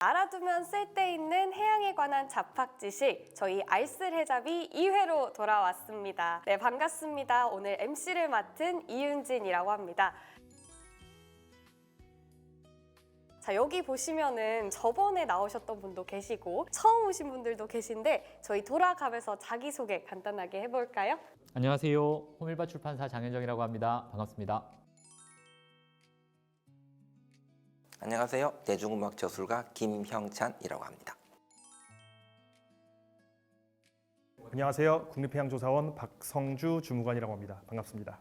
알아두면 쓸데있는 해양에 관한 잡학 지식, 저희 알쓸해잡이 2회로 돌아왔습니다. 네, 반갑습니다. 오늘 MC를 맡은 이윤진이라고 합니다. 자, 여기 보시면은 저번에 나오셨던 분도 계시고 처음 오신 분들도 계신데 저희 돌아가면서 자기소개 간단하게 해볼까요? 안녕하세요. 호밀밭 출판사 장현정이라고 합니다. 반갑습니다. 안녕하세요. 대중음악 저술가 김형찬이라고 합니다. 안녕하세요. 국립해양조사원 박성주 주무관이라고 합니다. 반갑습니다.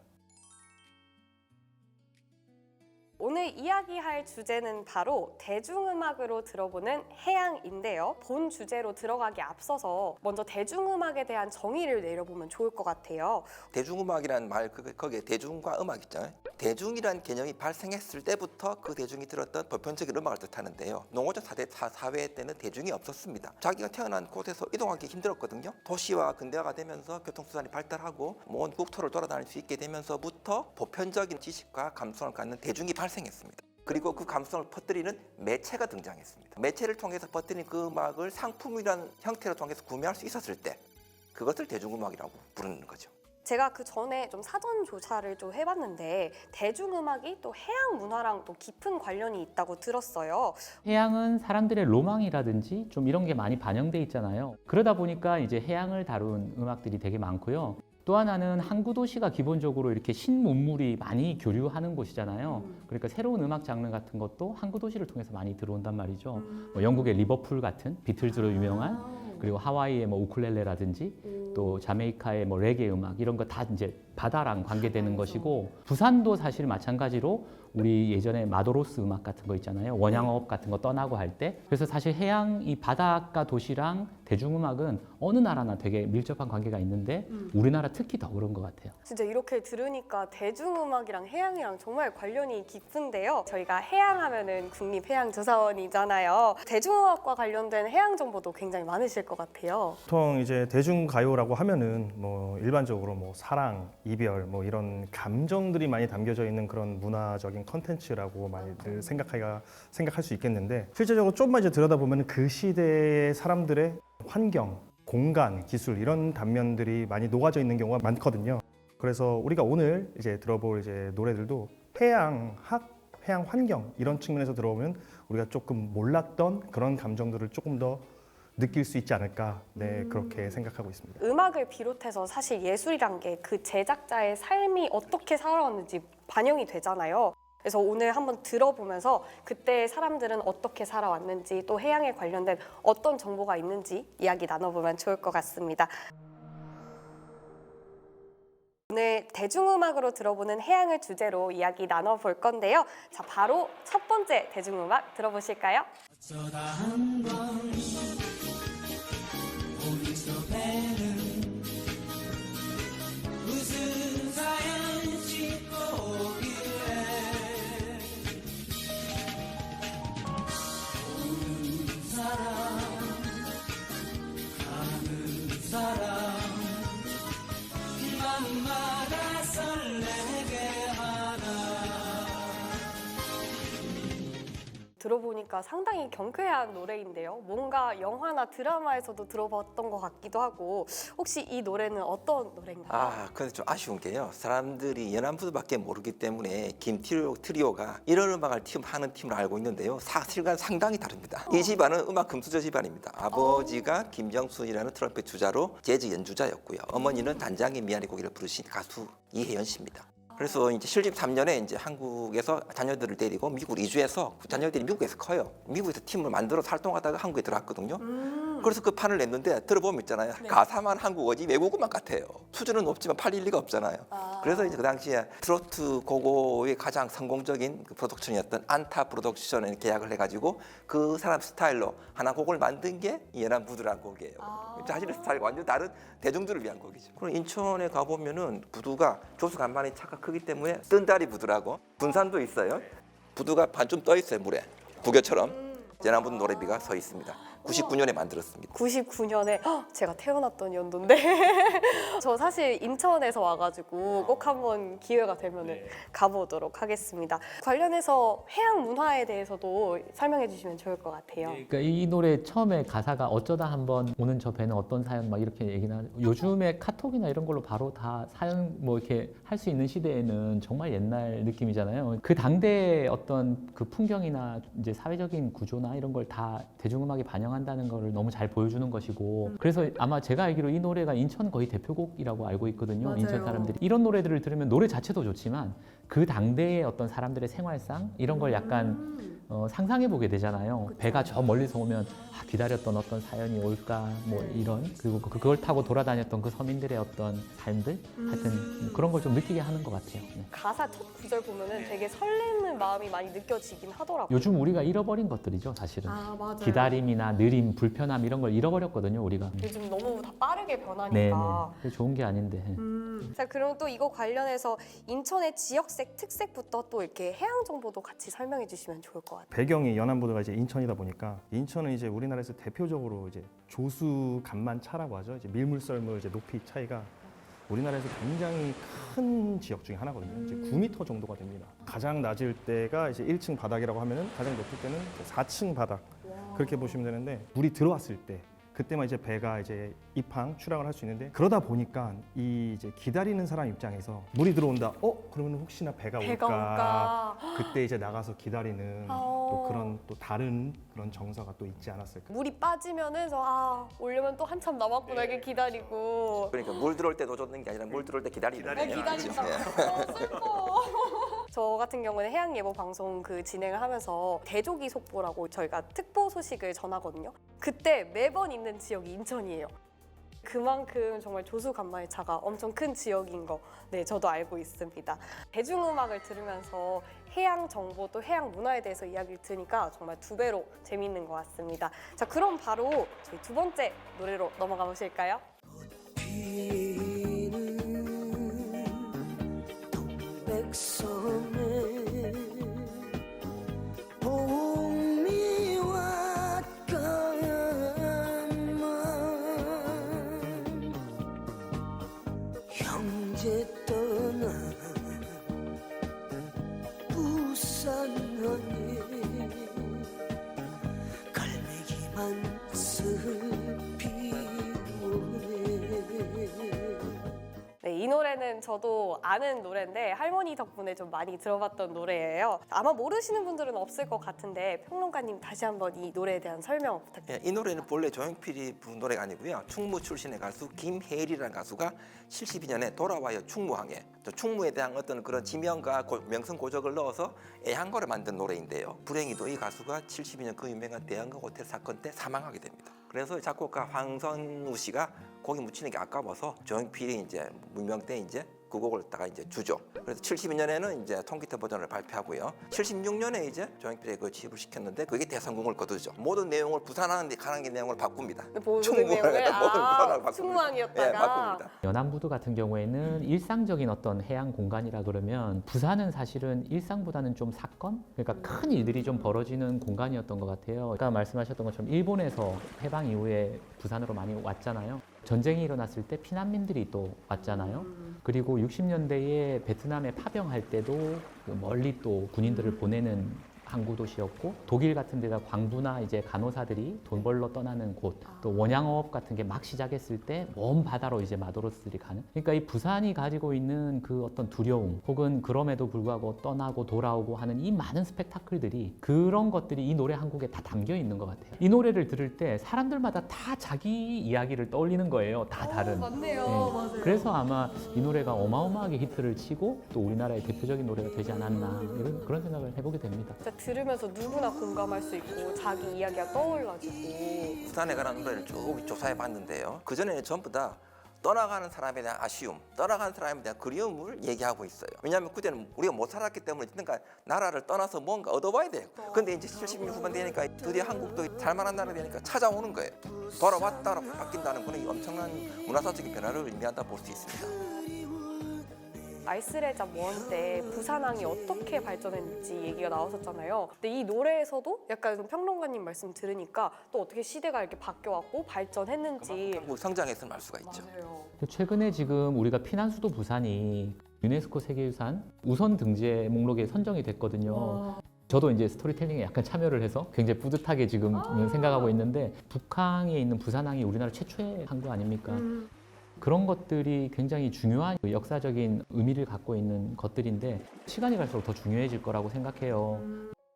오늘 이야기할 주제는 바로 대중음악으로 들어보는 해양인데요. 본 주제로 들어가기 앞서서 먼저 대중음악에 대한 정의를 내려보면 좋을 것 같아요. 대중음악이라는 말, 거기에 대중과 음악 있잖아요. 대중이라는 개념이 발생했을 때부터 그 대중이 들었던 보편적인 음악을 뜻하는데요. 농어촌 사회 때는 대중이 없었습니다. 자기가 태어난 곳에서 이동하기 힘들었거든요. 도시와 근대화가 되면서 교통수단이 발달하고 먼 국토를 돌아다닐 수 있게 되면서부터 보편적인 지식과 감성을 갖는 대중이 발생했습니다. 그리고 그 감성을 퍼뜨리는 매체가 등장했습니다. 매체를 통해서 퍼뜨린 그 음악을 상품이라는 형태로 통해서 구매할 수 있었을 때 그것을 대중음악이라고 부르는 거죠. 제가 그 전에 좀 사전 조사를 좀 해봤는데 대중음악이 또 해양 문화랑 또 깊은 관련이 있다고 들었어요. 해양은 사람들의 로망이라든지 좀 이런 게 많이 반영돼 있잖아요. 그러다 보니까 이제 해양을 다룬 음악들이 되게 많고요. 또 하나는 항구 도시가 기본적으로 이렇게 신문물이 많이 교류하는 곳이잖아요. 그러니까 새로운 음악 장르 같은 것도 항구 도시를 통해서 많이 들어온단 말이죠. 뭐 영국의 리버풀 같은 비틀즈로 유명한, 그리고 하와이의 뭐 우쿨렐레라든지 또 자메이카의 뭐 레게 음악 이런 거 다 이제 바다랑 관계되는 것이고, 부산도 사실 마찬가지로 우리 예전에 마도로스 음악 같은 거 있잖아요. 원양어업 같은 거 떠나고 할 때. 그래서 사실 해양 이 바닷가 도시랑 대중음악은 어느 나라나 되게 밀접한 관계가 있는데 우리나라 특히 더 그런 것 같아요. 진짜 이렇게 들으니까 대중음악이랑 해양이랑 정말 관련이 깊은데요. 저희가 해양하면은 국립해양조사원이잖아요. 대중음악과 관련된 해양 정보도 굉장히 많으실 것 같아요. 보통 이제 대중가요라고 하면은 뭐 일반적으로 뭐 사랑, 이별 뭐 이런 감정들이 많이 담겨져 있는 그런 문화적인 컨텐츠라고 많이들 생각할 수 있겠는데, 실제적으로 좀만 이제 들여다보면 그 시대의 사람들의 환경, 공간, 기술 이런 단면들이 많이 녹아져 있는 경우가 많거든요. 그래서 우리가 오늘 이제 들어볼 이제 노래들도 해양학, 해양 환경 이런 측면에서 들어보면 우리가 조금 몰랐던 그런 감정들을 조금 더 느낄 수 있지 않을까, 네, 그렇게 생각하고 있습니다. 음악을 비롯해서 사실 예술이란 게 그 제작자의 삶이 어떻게 살아왔는지 반영이 되잖아요. 그래서 오늘 한번 들어보면서 그때 사람들은 어떻게 살아왔는지, 또 해양에 관련된 어떤 정보가 있는지 이야기 나눠보면 좋을 것 같습니다. 오늘 대중음악으로 들어보는 해양을 주제로 이야기 나눠볼 건데요. 자, 바로 첫 번째 대중음악 들어보실까요? 어쩌다 한번 거기서 배는 무슨 사연 싣고 오길래 오는 사람 가는 사람 맘마다 설레게 하나. 들어보니까 상당히 경쾌한 노래인데요. 뭔가 영화나 드라마에서도 들어봤던 것 같기도 하고, 혹시 이 노래는 어떤 노래인가요? 근데 좀 아쉬운 게요. 사람들이 연안부두밖에 모르기 때문에 김트리오가 이런 음악을 하는 팀을 알고 있는데요. 사실과는 상당히 다릅니다. 이 집안은 음악 금수저 집안입니다. 아버지가 김정순이라는 트럼펫 주자로 재즈 연주자였고요. 어머니는 단장의 미아리 고기를 부르신 가수 이혜연 씨입니다. 그래서 이제 실집 3년에 이제 한국에서 자녀들을 데리고 미국으로 이주해서 그 자녀들이 미국에서 커요. 미국에서 팀을 만들어서 활동하다가 한국에 들어왔거든요. 그래서 그 판을 냈는데 들어보면 있잖아요. 네. 가사만 한국어지 외국어만 같아요. 수준은 높지만 팔릴 리가 없잖아요. 그래서 이제 그 당시에 트로트 고고의 가장 성공적인 그 프로덕션이었던 안타 프로덕션에 계약을 해가지고 그 사람 스타일로 하나 곡을 만든 게 연안부두라는 곡이에요. 자신의 스타일과 완전 다른 대중들을 위한 곡이죠. 그럼 인천에 가보면은 부두가 조수 간만이 차가 크기 때문에 뜬다리 부두라고, 군산도 있어요. 부두가 반쯤 떠 있어요, 물에. 부교처럼 연안부두 노래비가 서 있습니다. 99년에 만들었습니다. 99년에 제가 태어났던 연도인데 저 사실 인천에서 와가지고 꼭 한번 기회가 되면 가보도록 하겠습니다. 관련해서 해양 문화에 대해서도 설명해 주시면 좋을 것 같아요. 그러니까 이 노래 처음에 가사가 어쩌다 한번 오는 저 배는 어떤 사연 막 이렇게 얘기나 요즘에 카톡이나 이런 걸로 바로 다 사연 뭐 이렇게 할 수 있는 시대에는 정말 옛날 느낌이잖아요. 그 당대의 어떤 그 풍경이나 이제 사회적인 구조나 이런 걸 다 대중음악에 반영한다는 거를 너무 잘 보여주는 것이고 그래서 아마 제가 알기로 이 노래가 인천 거의 대표곡이라고 알고 있거든요. 맞아요. 인천 사람들이 이런 노래들을 들으면 노래 자체도 좋지만 그 당대의 어떤 사람들의 생활상 이런 걸 약간 상상해 보게 되잖아요. 배가 저 멀리서 오면 기다렸던 어떤 사연이 올까 뭐 이런 그리고 그걸 타고 돌아다녔던 그 서민들의 어떤 삶들 하여튼 그런 걸 좀 느끼게 하는 것 같아요. 네. 가사 첫 구절 보면은 되게 설레는 마음이 많이 느껴지긴 하더라고요. 요즘 우리가 잃어버린 것들이죠, 사실은. 맞아요. 기다림이나 느림, 불편함 이런 걸 잃어버렸거든요, 우리가. 요즘 너무 다 빠르게 네, 변하니까. 네. 좋은 게 아닌데. 자, 그럼 또 이거 관련해서 인천의 지역색 특색부터 또 이렇게 해양 정보도 같이 설명해 주시면 좋을 것 같아요. 배경이 연안부두가 이제 인천이다 보니까 인천은 이제 우리나라에서 대표적으로 이제 조수 간만차라고 하죠. 이제 밀물 썰물 이제 높이 차이가 우리나라에서 굉장히 큰 지역 중에 하나거든요. 이제 9m 정도가 됩니다. 가장 낮을 때가 이제 1층 바닥이라고 하면은 가장 높을 때는 4층 바닥 그렇게 보시면 되는데 물이 들어왔을 때 그때만 이제 배가 이제 입항 출항을 할 수 있는데 그러다 보니까 이 이제 기다리는 사람 입장에서 물이 들어온다. 그러면 혹시나 배가 배가 올까? 올까? 그때 이제 나가서 기다리는 또 그런 또 다른 그런 정서가 또 있지 않았을까? 물이 빠지면은 오려면 또 한참 남았구나 이렇게 기다리고. 그러니까 물 들어올 때 도전는 게 아니라 물 들어올 때 기다리는 거예요. 기다린다. 그렇죠? 슬퍼. 저 같은 경우는 해양 예보 방송 그 진행을 하면서 대조기 속보라고 저희가 특보 소식을 전하거든요. 그때 매번 있는 지역이 인천이에요. 그만큼 정말 조수 간만의 차가 엄청 큰 지역인 거, 네, 저도 알고 있습니다. 대중음악을 들으면서 해양 정보 또 해양 문화에 대해서 이야기를 들으니까 정말 두 배로 재미있는 것 같습니다. 자, 그럼 바로 저희 두 번째 노래로 넘어가 보실까요? 피는 동백섬에 봄이 왔건만 형제 떠나 부산하니 갈매기만 슬피우네. 네, 이 노래는 저도 아는 노래인데 할머니 덕분에 좀 많이 들어봤던 노래예요. 아마 모르시는 분들은 없을 것 같은데 평론가님 다시 한번 이 노래에 대한 설명 부탁드립니다. 이 노래는 본래 조용필이 부른 노래가 아니고요. 충무 출신의 가수 김혜리라는 가수가 72년에 돌아와요 충무항에 또 충무에 대한 어떤 그런 지명과 명성 고적을 넣어서 애향가를 만든 노래인데요. 불행히도 이 가수가 72년 그 유명한 대형가 호텔 사건 때 사망하게 됩니다. 그래서 작곡가 황선우 씨가 곡이 묻히는 게 아까워서 조용필이 이제 무명 때 이제 그 곡을 다가 이제 주죠. 그래서 72년에는 이제 통기타 버전을 발표하고요. 76년에 이제 조용필에 그 지입을 시켰는데 그게 대성공을 거두죠. 모든 내용을 부산하는 데 가는 게 내용을 바꿉니다. 모든 충무를 내용을 모든 부산을 바꿉니다. 충무항이었다가 네, 바꿉니다. 연안부두 같은 경우에는 일상적인 어떤 해양 공간이라 그러면 부산은 사실은 일상보다는 좀 사건? 그러니까 큰 일들이 좀 벌어지는 공간이었던 것 같아요. 아까 말씀하셨던 것처럼 일본에서 해방 이후에 부산으로 많이 왔잖아요. 전쟁이 일어났을 때 피난민들이 또 왔잖아요. 그리고 60년대에 베트남에 파병할 때도 그 멀리 또 군인들을 보내는 항구 도시였고 독일 같은 데가 광부나 이제 간호사들이 돈 벌러 떠나는 곳, 또 원양어업 같은 게 막 시작했을 때 먼 바다로 이제 마도로스들이 가는. 그러니까 이 부산이 가지고 있는 그 어떤 두려움, 혹은 그럼에도 불구하고 떠나고 돌아오고 하는 이 많은 스펙타클들이 그런 것들이 이 노래 한 곡에 다 담겨 있는 것 같아요. 이 노래를 들을 때 사람들마다 다 자기 이야기를 떠올리는 거예요. 다 다른. 맞네요. 네. 맞아요. 그래서 아마 이 노래가 어마어마하게 히트를 치고 또 우리나라의 대표적인 노래가 되지 않았나 그런 생각을 해보게 됩니다. 진짜 들으면서 누구나 공감할 수 있고 자기 이야기가 떠올라지고. 부산에 관한 노래를 쭉 조사해 봤는데요. 그전에는 전부 다 떠나가는 사람에 대한 아쉬움, 떠나가는 사람에 대한 그리움을 얘기하고 있어요. 왜냐하면 그때는 우리가 못 살았기 때문에 그러니까 나라를 떠나서 뭔가 얻어봐야 돼요. 근데 이제 70년 후반 되니까 드디어 한국도 살만한 나라 되니까 찾아오는 거예요. 돌아왔다로 바뀐다는 거는 엄청난 문화사적인 변화를 의미한다 볼 수 있습니다. 그리운 내 아이스레잡 1 때 부산항이 어떻게 발전했는지 얘기가 나왔었잖아요. 근데 이 노래에서도 약간 좀 평론가님 말씀 들으니까 또 어떻게 시대가 이렇게 바뀌어왔고 발전했는지. 뭐 성장했음을 알 수가 있죠. 맞아요. 최근에 지금 우리가 피난 수도 부산이 유네스코 세계유산 우선 등재 목록에 선정이 됐거든요. 저도 이제 스토리텔링에 약간 참여를 해서 굉장히 뿌듯하게 지금 생각하고 있는데, 북항에 있는 부산항이 우리나라 최초의 항구 아닙니까? 그런 것들이 굉장히 중요한 역사적인 의미를 갖고 있는 것들인데 시간이 갈수록 더 중요해질 거라고 생각해요.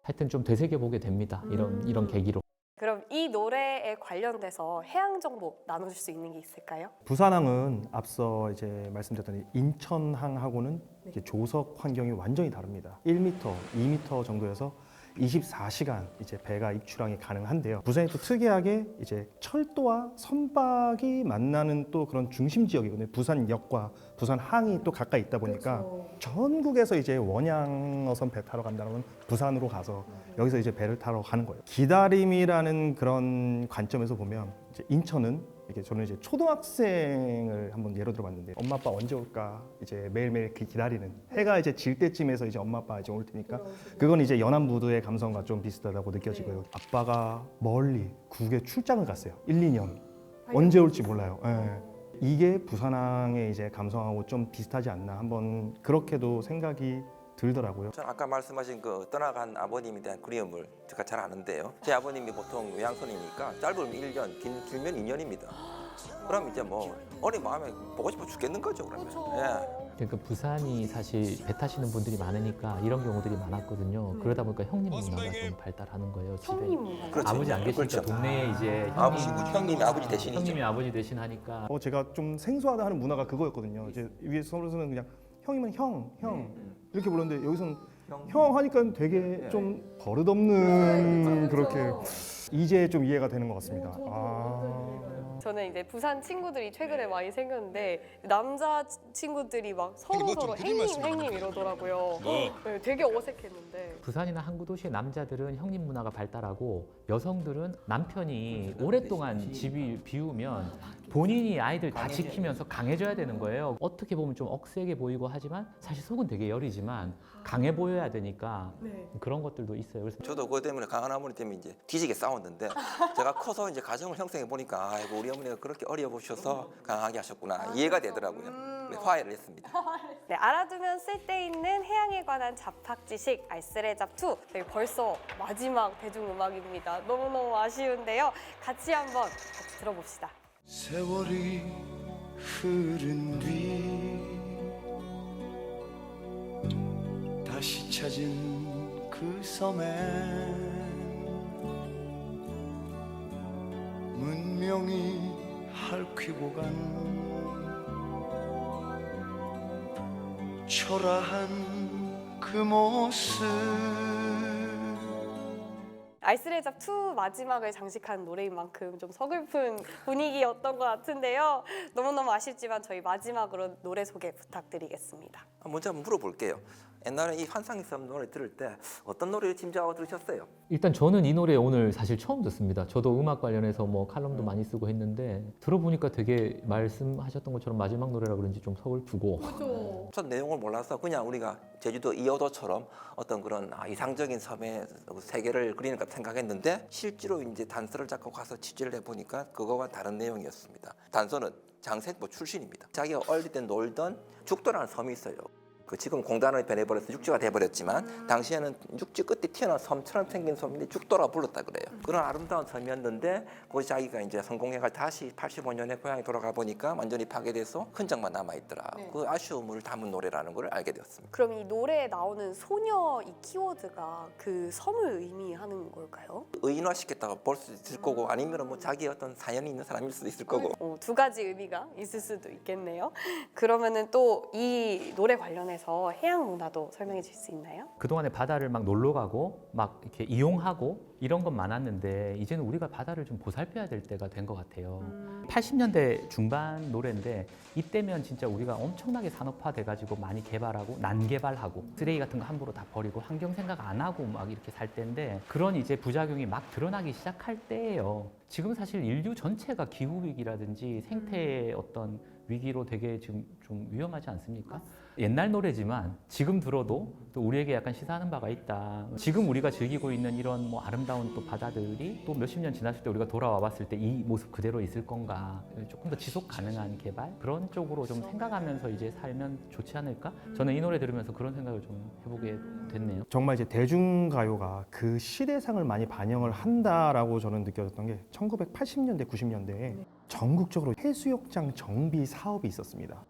하여튼 좀 되새겨보게 됩니다. 이런 계기로. 그럼 이 노래에 관련돼서 해양 정보 나눠줄 수 있는 게 있을까요? 부산항은 앞서 이제 말씀드렸던 인천항하고는 이제 조석 환경이 완전히 다릅니다. 1m, 2m 정도여서 24시간 이제 배가 입출항이 가능한데요. 부산이 또 특이하게 이제 철도와 선박이 만나는 또 그런 중심 지역이거든요. 부산역과 부산항이 또 가까이 있다 보니까 전국에서 이제 원양어선 배 타러 간다면 부산으로 가서 여기서 이제 배를 타러 가는 거예요. 기다림이라는 그런 관점에서 보면 이제 인천은 이게 저는 이제 초등학생을 한번 예로 들어봤는데, 엄마 아빠 언제 올까 이제 매일매일 기다리는, 해가 이제 질 때쯤에서 이제 엄마 아빠 이제 올 테니까 그건 이제 연안부두의 감성과 좀 비슷하다고 느껴지고요. 아빠가 멀리 국외 출장을 갔어요. 1, 2년 언제 올지 몰라요. 예. 이게 부산항의 이제 감성하고 좀 비슷하지 않나, 한번 그렇게도 생각이 들더라고요. 저는 아까 말씀하신 그 떠나간 아버님에 대한 그리움을 제가 잘 아는데요. 제 아버님이 보통 외양선이니까 짧으면 1년, 길면 2년입니다. 그럼 이제 뭐 어린 마음에 보고 싶어 죽겠는 거죠, 그러면. 예. 그러니까 부산이 사실 배 타시는 분들이 많으니까 이런 경우들이 많았거든요. 그러다 보니까 형님 문화가 좀 발달하는 거예요. 집에. 형님 문화. 그렇죠. 아버지 안 계시니까 그렇죠. 동네에 이제 형님이 아버지 대신이죠. 형님이 아버지 대신 하니까 제가 좀 생소하다 하는 문화가 그거였거든요. 이제 위에 서로서는 그냥 형이면 형 이렇게 부르는데 여기서는 형 하니까 되게 좀 버릇없는 그렇게 이제 좀 이해가 되는 것 같습니다. 저는 이제 부산 친구들이 최근에 많이 생겼는데 남자 친구들이 막 서로 행님 이러더라고요. 네, 되게 어색했는데. 부산이나 항구 도시의 남자들은 형님 문화가 발달하고 여성들은 남편이 오랫동안 집이 비우면 본인이 아이들 다 지키면서 강해져야 되는 거예요. 어떻게 보면 좀 억세게 보이고 하지만 사실 속은 되게 여리지만 강해 보여야 되니까 그런 것들도 있어요. 그래서 저도 그것 때문에 강한 어머니 때문에 이제 뒤지게 싸웠는데 제가 커서 이제 가정을 형성해 보니까 아이고 우리 어머니가 그렇게 어려보셔서 강하게 하셨구나 이해가 되더라고요. 그래서 화해를 했습니다. 네, 알아두면 쓸데있는 해양에 관한 잡학 지식 알쓰레잡 2 벌써 마지막 대중음악입니다. 너무너무 아쉬운데요. 같이 한번 들어봅시다. 세월이 흐른 뒤 다시 찾은 그 섬에 문명이 핥히고 간 초라한 그 모습 알쓰레잡 2 마지막을 장식한 노래인 만큼 좀 서글픈 분위기였던 것 같은데요. 너무너무 아쉽지만 저희 마지막으로 노래 소개 부탁드리겠습니다. 먼저 한번 물어볼게요. 옛날에 이 환상의 섬 노래 들을 때 어떤 노래를 짐작하고 들으셨어요? 일단 저는 이 노래 오늘 사실 처음 듣습니다. 저도 음악 관련해서 뭐 칼럼도 많이 쓰고 했는데 들어보니까 되게 말씀하셨던 것처럼 마지막 노래라 그런지 좀 서글프고. 전 내용을 몰라서 그냥 우리가 제주도 이어도처럼 어떤 그런 이상적인 섬의 세계를 그리는 것 생각했는데 실제로 이제 단서를 잡고 가서 취재를 해보니까 그거와 다른 내용이었습니다. 단서는 장세보 출신입니다. 자기가 어릴 때 놀던 죽도라는 섬이 있어요. 지금 공단을 변해버려서 육지가 돼버렸지만 당시에는 육지 끝에 튀어나온 섬처럼 생긴 섬인데 죽도라 불렀다 그래요. 그런 아름다운 섬이었는데 거기 자기가 이제 성공해가 다시 85년에 고향에 돌아가 보니까 완전히 파괴돼서 흔적만 남아있더라. 그 아쉬움을 담은 노래라는 걸 알게 되었습니다. 그럼 이 노래에 나오는 소녀 이 키워드가 그 섬을 의미하는 걸까요? 의인화시켰다고 볼 수 있을 거고 아니면 뭐 자기 어떤 사연이 있는 사람일 수도 있을 거고. 두 가지 의미가 있을 수도 있겠네요. 그러면은 또 이 노래 관련해서 해양 문화도 설명해 줄 수 있나요? 그동안에 바다를 막 놀러 가고 막 이렇게 이용하고 이런 건 많았는데 이제는 우리가 바다를 좀 보살펴야 될 때가 된 것 같아요. 80년대 중반 노래인데 이때면 진짜 우리가 엄청나게 산업화돼 가지고 많이 개발하고 난개발하고 쓰레기 같은 거 함부로 다 버리고 환경 생각 안 하고 막 이렇게 살 때인데 그런 이제 부작용이 막 드러나기 시작할 때예요. 지금 사실 인류 전체가 기후 위기라든지 생태의 어떤 위기로 되게 지금 좀 위험하지 않습니까? 옛날 노래지만 지금 들어도 또 우리에게 약간 시사하는 바가 있다. 지금 우리가 즐기고 있는 이런 뭐 아름다운 또 바다들이 또 몇십 년 지났을 때 우리가 돌아와 봤을 때 이 모습 그대로 있을 건가? 조금 더 지속 가능한 개발? 그런 쪽으로 좀 생각하면서 이제 살면 좋지 않을까? 저는 이 노래 들으면서 그런 생각을 좀 해보게 됐네요. 정말 이제 대중가요가 그 시대상을 많이 반영을 한다라고 저는 느껴졌던 게 1980년대, 90년대에 전국적으로 해수욕장 정비 사업이 있었습니다.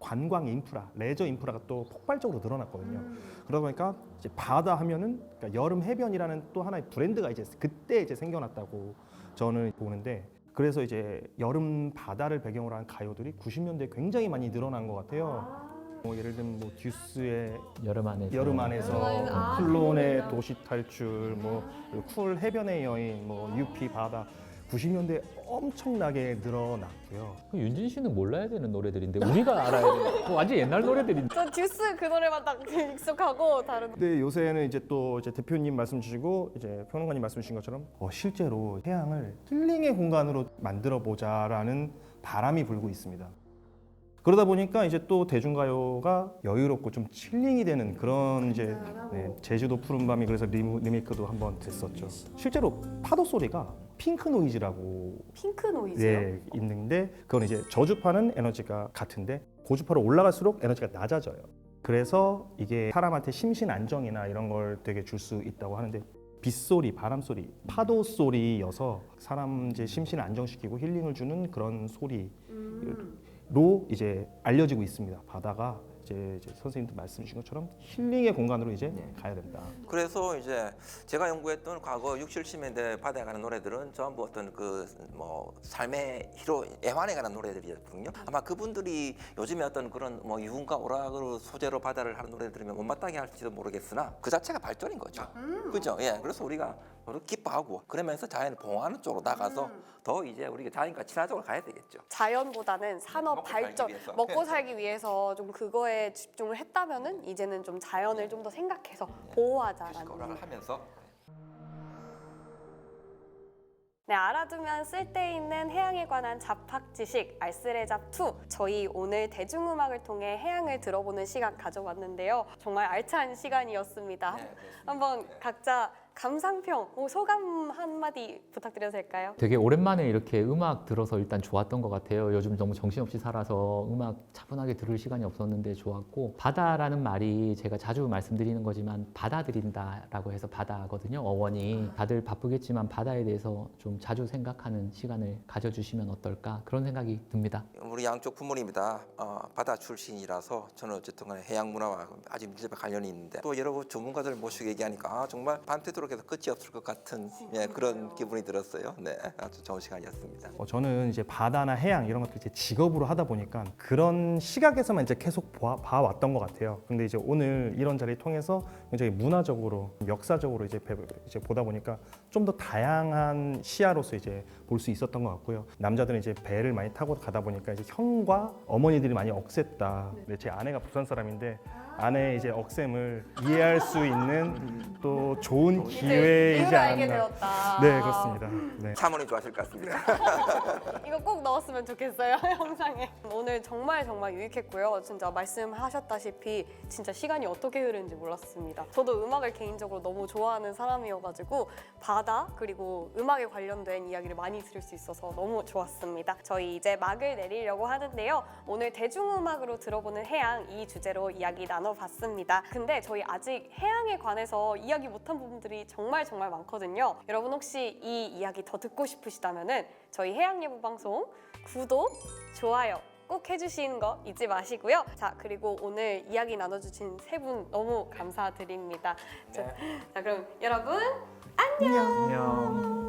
관광 인프라, 레저 인프라가 또 폭발적으로 늘어났거든요. 그러다 보니까 이제 바다 하면은 그러니까 여름 해변이라는 또 하나의 브랜드가 이제 그때 이제 생겨났다고 저는 보는데, 그래서 이제 여름 바다를 배경으로 한 가요들이 90년대에 굉장히 많이 늘어난 것 같아요. 뭐 예를 들면 뭐 듀스의 여름 안에서 여름 안에서, 클론의 도시 탈출, 뭐 쿨 해변의 여인, 뭐 유피 바다, 90년대 엄청나게 늘어났고요. 윤진 씨는 몰라야 되는 노래들인데 우리가 알아야 되는 완전 옛날 노래들인데. 전 듀스 그 노래만 딱 익숙하고 다른. 근데 요새는 이제 또 이제 대표님 말씀 주시고 이제 평론가님 말씀 주신 것처럼 실제로 해양을 힐링의 공간으로 만들어 보자라는 바람이 불고 있습니다. 그러다 보니까 이제 또 대중가요가 여유롭고 좀 힐링이 되는 그런 이제 제주도 푸른밤이 그래서 리메이크도 한번 됐었죠. 실제로 파도 소리가 핑크 노이즈라고 핑크 노이즈요? 있는데, 그건 이제 저주파는 에너지가 같은데 고주파로 올라갈수록 에너지가 낮아져요. 그래서 이게 사람한테 심신 안정이나 이런 걸 되게 줄 수 있다고 하는데, 빗소리, 바람소리, 파도 소리여서 사람 이제 심신을 안정시키고 힐링을 주는 그런 소리로 이제 알려지고 있습니다. 바다가 이제 선생님도 말씀 주신 것처럼 힐링의 공간으로 이제 가야 된다. 그래서 이제 제가 연구했던 과거 60, 70년대 바다에 가는 노래들은 전부 어떤 그 뭐 삶의 희로 애환에 관한 노래들이었거든요. 아마 그분들이 요즘에 어떤 그런 뭐 유흥과 오락을 소재로 바다를 하는 노래 들으면 못마땅해 할지도 모르겠으나 그 자체가 발전인 거죠. 그죠? 예. 그래서 우리가 기뻐하고 그러면서 자연을 봉하는 쪽으로 나가서 더 이제 우리가 자연과 친화적으로 가야 되겠죠. 자연보다는 산업 먹고 발전, 살기 위해서. 먹고 살기 위해서 좀 그거에 집중을 했다면은 이제는 좀 자연을 좀 더 생각해서 보호하자라는. 오락을 하면서 네, 알아두면 쓸데있는 해양에 관한 잡학 지식 알쓰레잡2. 저희 오늘 대중음악을 통해 해양을 들어보는 시간 가져봤는데요. 정말 알찬 시간이었습니다. 한번 각자 감상평, 소감 한마디 부탁드려도 될까요? 되게 오랜만에 이렇게 음악 들어서 일단 좋았던 것 같아요. 요즘 너무 정신없이 살아서 음악 차분하게 들을 시간이 없었는데 좋았고, 바다라는 말이 제가 자주 말씀드리는 거지만 받아들인다라고 해서 바다거든요. 어원이. 다들 바쁘겠지만 바다에 대해서 좀 자주 생각하는 시간을 가져주시면 어떨까, 그런 생각이 듭니다. 우리 양쪽 부모님이 다 바다 출신이라서 저는 어쨌든 간에 해양 문화와 아주 밀접한 관련이 있는데, 또 여러 전문가들 모시고 얘기하니까 정말 밤새도록 해서 끝이 없을 것 같은 그런 기분이 들었어요. 네, 아주 좋은 시간이었습니다. 저는 이제 바다나 해양 이런 것들 이제 직업으로 하다 보니까 그런 시각에서만 이제 계속 봐왔던 것 같아요. 근데 이제 오늘 이런 자리를 통해서 굉장히 문화적으로, 역사적으로 이제 보다 보니까 좀 더 다양한 시야로서 이제 볼 수 있었던 것 같고요. 남자들은 이제 배를 많이 타고 가다 보니까 이제 형과 어머니들이 많이 억셌다. 근데 제 아내가 부산 사람인데 아내의 이제 억셈을 이해할 수 있는 또 좋은 기회이지 이유를 알게 않았나. 되었다. 네, 그렇습니다. 네. 사모님 좋아하실 것 같습니다. 이거 꼭 넣었으면 좋겠어요, 영상에. 오늘 정말 유익했고요. 진짜 말씀하셨다시피 진짜 시간이 어떻게 흐르는지 몰랐습니다. 저도 음악을 개인적으로 너무 좋아하는 사람이어가지고 바다 그리고 음악에 관련된 이야기를 많이 들을 수 있어서 너무 좋았습니다. 저희 이제 막을 내리려고 하는데요. 오늘 대중음악으로 들어보는 해양, 이 주제로 이야기 나눠봤습니다. 근데 저희 아직 해양에 관해서 이야기 못한 부분들이 정말 많거든요. 여러분 혹시 이 이야기 더 듣고 싶으시다면은 저희 해양예보방송 구독, 좋아요 꼭 해주시는 거 잊지 마시고요. 자, 그리고 오늘 이야기 나눠주신 세 분 너무 감사드립니다. 자, 그럼 여러분 안녕.